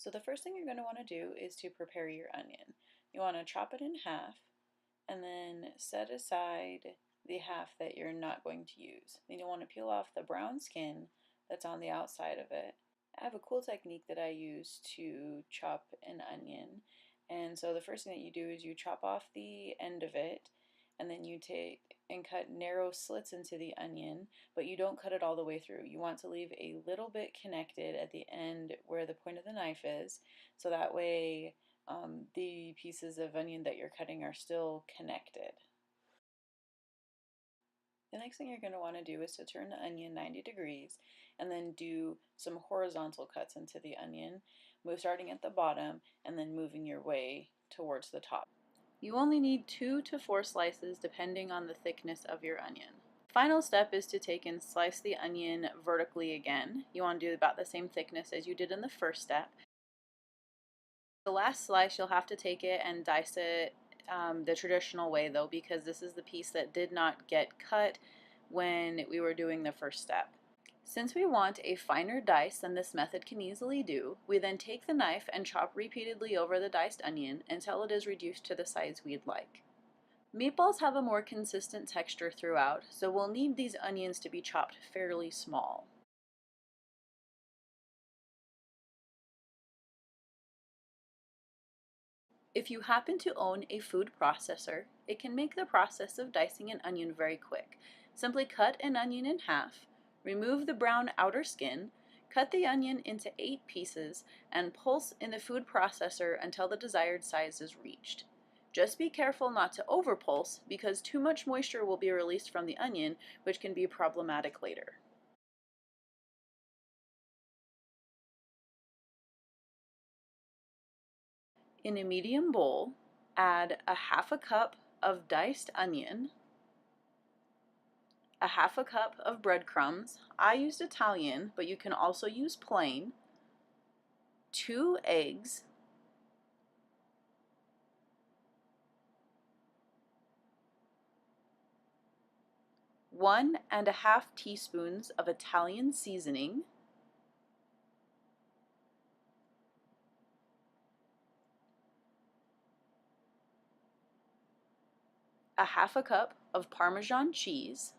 So the first thing you're going to want to do is to prepare your onion. You want to chop it in half and then set aside the half that you're not going to use. Then you want to peel off the brown skin that's on the outside of it. I have a cool technique that I use to chop an onion. And so the first thing that you do is you chop off the end of it, and then you take and cut narrow slits into the onion, but you don't cut it all the way through. You want to leave a little bit connected at the end where the point of the knife is, so that way the pieces of onion that you're cutting are still connected. The next thing you're going to want to do is to turn the onion 90 degrees and then do some horizontal cuts into the onion, starting at the bottom and then moving your way towards the top. You only need 2 to 4 slices depending on the thickness of your onion. Final step is to take and slice the onion vertically again. You want to do about the same thickness as you did in the first step. The last slice, you'll have to take it and dice it the traditional way though, because this is the piece that did not get cut when we were doing the first step. Since we want a finer dice than this method can easily do, we then take the knife and chop repeatedly over the diced onion until it is reduced to the size we'd like. Meatballs have a more consistent texture throughout, so we'll need these onions to be chopped fairly small. If you happen to own a food processor, it can make the process of dicing an onion very quick. Simply cut an onion in half, remove the brown outer skin, cut the onion into 8 pieces, and pulse in the food processor until the desired size is reached. Just be careful not to overpulse because too much moisture will be released from the onion, which can be problematic later. In a medium bowl, add a half a cup of diced onion, a half a cup of breadcrumbs. I used Italian, but you can also use plain, 2 eggs, one and a half teaspoons of Italian seasoning, a half a cup of Parmesan cheese,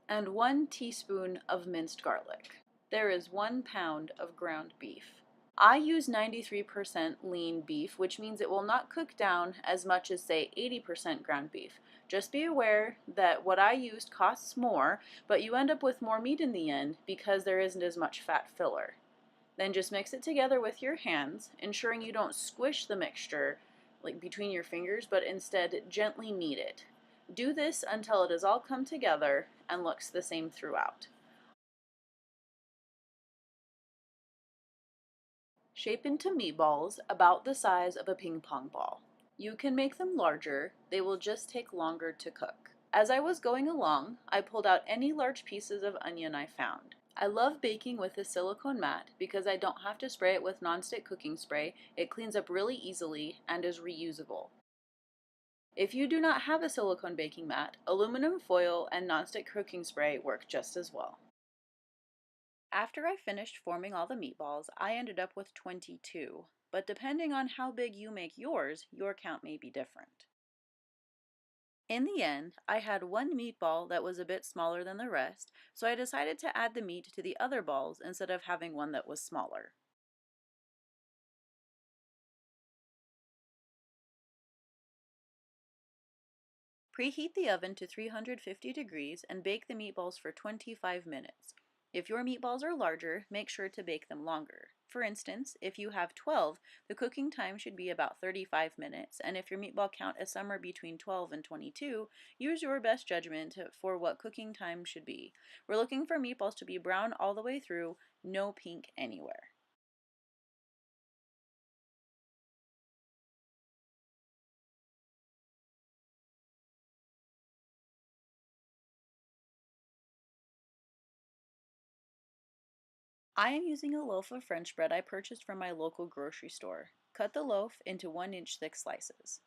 and 1 teaspoon of minced garlic. There is 1 pound of ground beef. I use 93% lean beef, which means it will not cook down as much as, say, 80% ground beef. Just be aware that what I used costs more, but you end up with more meat in the end because there isn't as much fat filler. Then just mix it together with your hands, ensuring you don't squish the mixture like between your fingers, but instead gently knead it. Do this until it has all come together and looks the same throughout. Shape into meatballs about the size of a ping pong ball. You can make them larger, they will just take longer to cook. As I was going along, I pulled out any large pieces of onion I found. I love baking with a silicone mat because I don't have to spray it with nonstick cooking spray, it cleans up really easily and is reusable. If you do not have a silicone baking mat, aluminum foil and nonstick cooking spray work just as well. After I finished forming all the meatballs, I ended up with 22, but depending on how big you make yours, your count may be different. In the end, I had one meatball that was a bit smaller than the rest, so I decided to add the meat to the other balls instead of having one that was smaller. Preheat the oven to 350 degrees and bake the meatballs for 25 minutes. If your meatballs are larger, make sure to bake them longer. For instance, if you have 12, the cooking time should be about 35 minutes, and if your meatball count is somewhere between 12 and 22, use your best judgment for what cooking time should be. We're looking for meatballs to be brown all the way through, no pink anywhere. I am using a loaf of French bread I purchased from my local grocery store. Cut the loaf into 1-inch thick slices.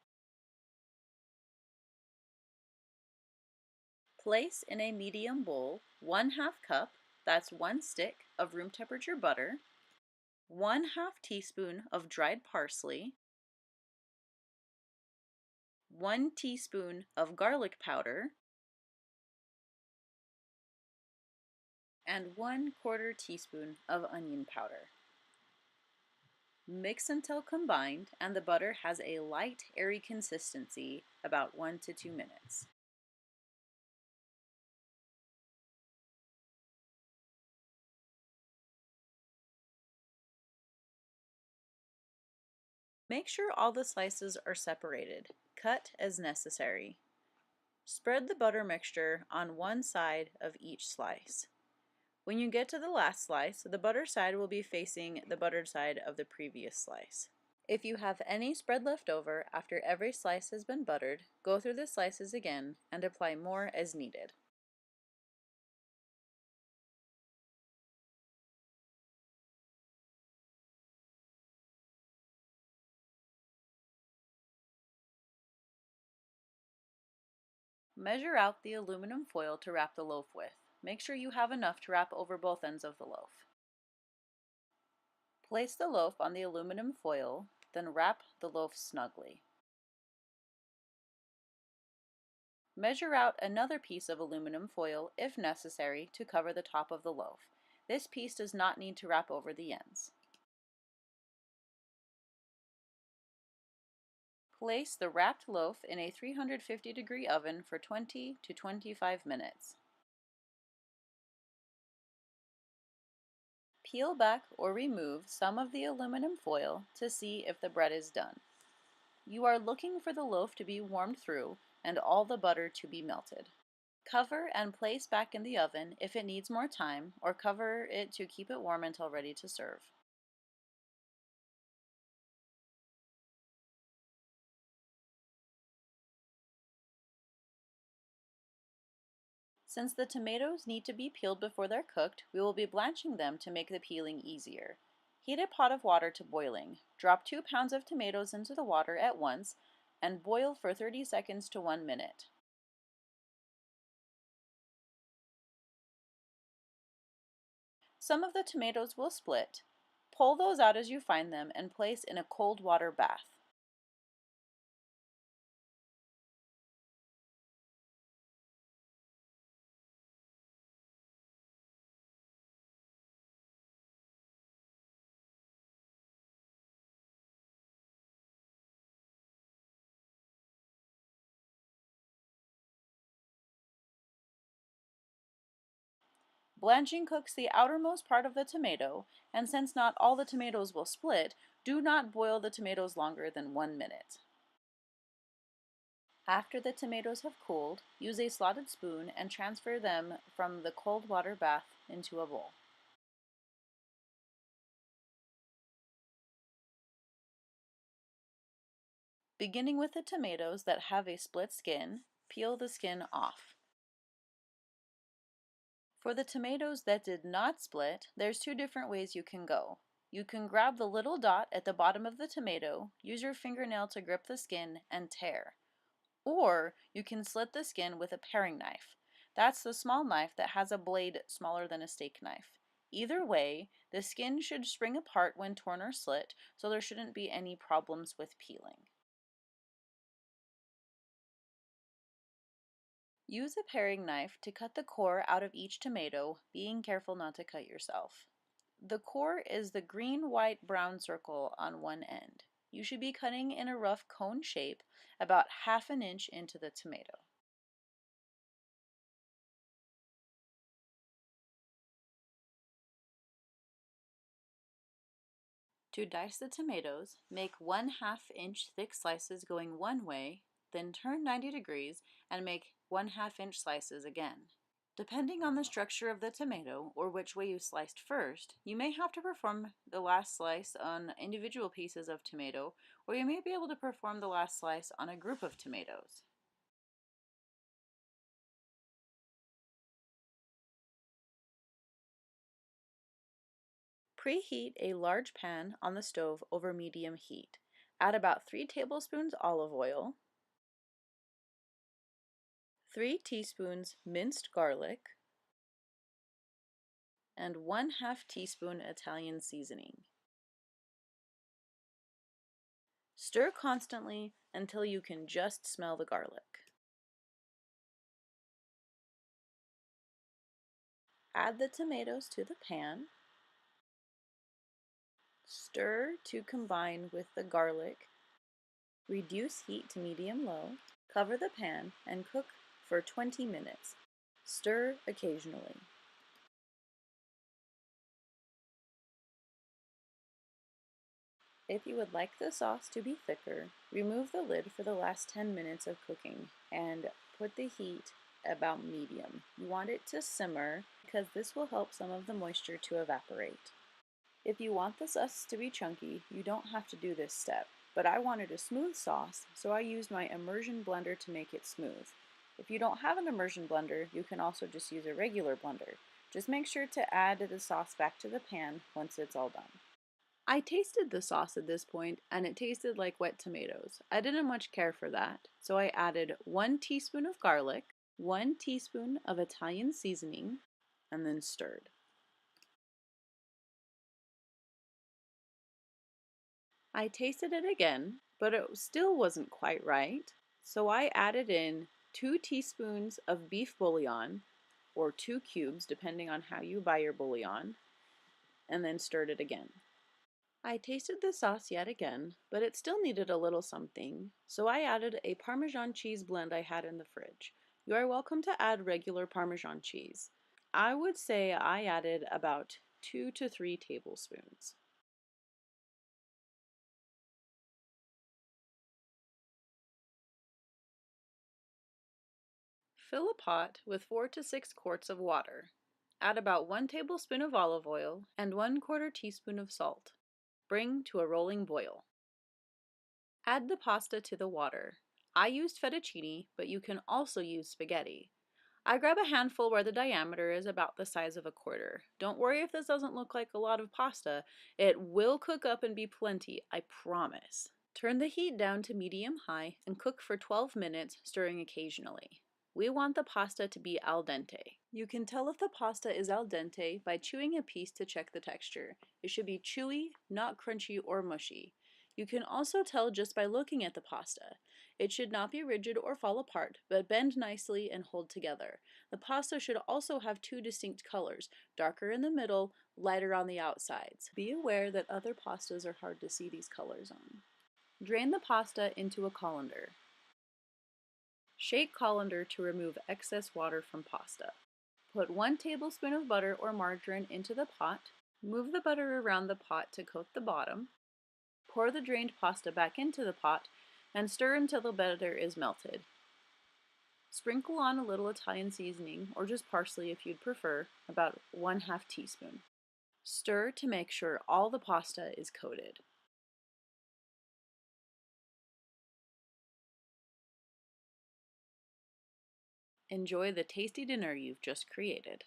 Place in a medium bowl 1/2 cup, that's 1 stick of room temperature butter, 1/2 teaspoon of dried parsley, 1 teaspoon of garlic powder, and 1/4 teaspoon of onion powder. Mix until combined and the butter has a light, airy consistency, about 1 to 2 minutes. Make sure all the slices are separated. Cut as necessary. Spread the butter mixture on one side of each slice. When you get to the last slice, the butter side will be facing the buttered side of the previous slice. If you have any spread left over after every slice has been buttered, go through the slices again and apply more as needed. Measure out the aluminum foil to wrap the loaf with. Make sure you have enough to wrap over both ends of the loaf. Place the loaf on the aluminum foil, then wrap the loaf snugly. Measure out another piece of aluminum foil, if necessary, to cover the top of the loaf. This piece does not need to wrap over the ends. Place the wrapped loaf in a 350-degree oven for 20 to 25 minutes. Peel back or remove some of the aluminum foil to see if the bread is done. You are looking for the loaf to be warmed through and all the butter to be melted. Cover and place back in the oven if it needs more time, or cover it to keep it warm until ready to serve. Since the tomatoes need to be peeled before they're cooked, we will be blanching them to make the peeling easier. Heat a pot of water to boiling. Drop 2 pounds of tomatoes into the water at once and boil for 30 seconds to 1 minute. Some of the tomatoes will split. Pull those out as you find them and place in a cold water bath. Blanching cooks the outermost part of the tomato, and since not all the tomatoes will split, do not boil the tomatoes longer than 1 minute. After the tomatoes have cooled, use a slotted spoon and transfer them from the cold water bath into a bowl. Beginning with the tomatoes that have a split skin, peel the skin off. For the tomatoes that did not split, there's 2 different ways you can go. You can grab the little dot at the bottom of the tomato, use your fingernail to grip the skin, and tear. Or you can slit the skin with a paring knife. That's the small knife that has a blade smaller than a steak knife. Either way, the skin should spring apart when torn or slit, so there shouldn't be any problems with peeling. Use a paring knife to cut the core out of each tomato, being careful not to cut yourself. The core is the green, white, brown circle on one end. You should be cutting in a rough cone shape about 1/2 inch into the tomato. To dice the tomatoes, make 1/2 inch thick slices going one way, then turn 90 degrees and make 1/2 inch slices again. Depending on the structure of the tomato or which way you sliced first, you may have to perform the last slice on individual pieces of tomato, or you may be able to perform the last slice on a group of tomatoes. Preheat a large pan on the stove over medium heat. Add about 3 tablespoons olive oil, 3 teaspoons minced garlic, and 1/2 teaspoon Italian seasoning. Stir constantly until you can just smell the garlic. Add the tomatoes to the pan. Stir to combine with the garlic. Reduce heat to medium-low. Cover the pan and cook for 20 minutes. Stir occasionally. If you would like the sauce to be thicker, remove the lid for the last 10 minutes of cooking and put the heat about medium. You want it to simmer because this will help some of the moisture to evaporate. If you want the sauce to be chunky, you don't have to do this step, but I wanted a smooth sauce, so I used my immersion blender to make it smooth. If you don't have an immersion blender, you can also just use a regular blender. Just make sure to add the sauce back to the pan once it's all done. I tasted the sauce at this point, and it tasted like wet tomatoes. I didn't much care for that, so I added 1 teaspoon of garlic, 1 teaspoon of Italian seasoning, and then stirred. I tasted it again, but it still wasn't quite right, so I added in 2 teaspoons of beef bouillon, or 2 cubes depending on how you buy your bouillon, and then stirred it again. I tasted the sauce yet again, but it still needed a little something, so I added a Parmesan cheese blend I had in the fridge. You are welcome to add regular Parmesan cheese. I would say I added about 2 to 3 tablespoons. Fill a pot with 4 to 6 quarts of water. Add about 1 tablespoon of olive oil and 1/4 teaspoon of salt. Bring to a rolling boil. Add the pasta to the water. I used fettuccine, but you can also use spaghetti. I grab a handful where the diameter is about the size of a quarter. Don't worry if this doesn't look like a lot of pasta. It will cook up and be plenty, I promise. Turn the heat down to medium-high and cook for 12 minutes, stirring occasionally. We want the pasta to be al dente. You can tell if the pasta is al dente by chewing a piece to check the texture. It should be chewy, not crunchy or mushy. You can also tell just by looking at the pasta. It should not be rigid or fall apart, but bend nicely and hold together. The pasta should also have 2 distinct colors, darker in the middle, lighter on the outsides. Be aware that other pastas are hard to see these colors on. Drain the pasta into a colander. Shake colander to remove excess water from pasta. Put 1 tablespoon of butter or margarine into the pot. Move the butter around the pot to coat the bottom. Pour the drained pasta back into the pot and stir until the butter is melted. Sprinkle on a little Italian seasoning, or just parsley if you'd prefer, about 1/2 teaspoon. Stir to make sure all the pasta is coated. Enjoy the tasty dinner you've just created.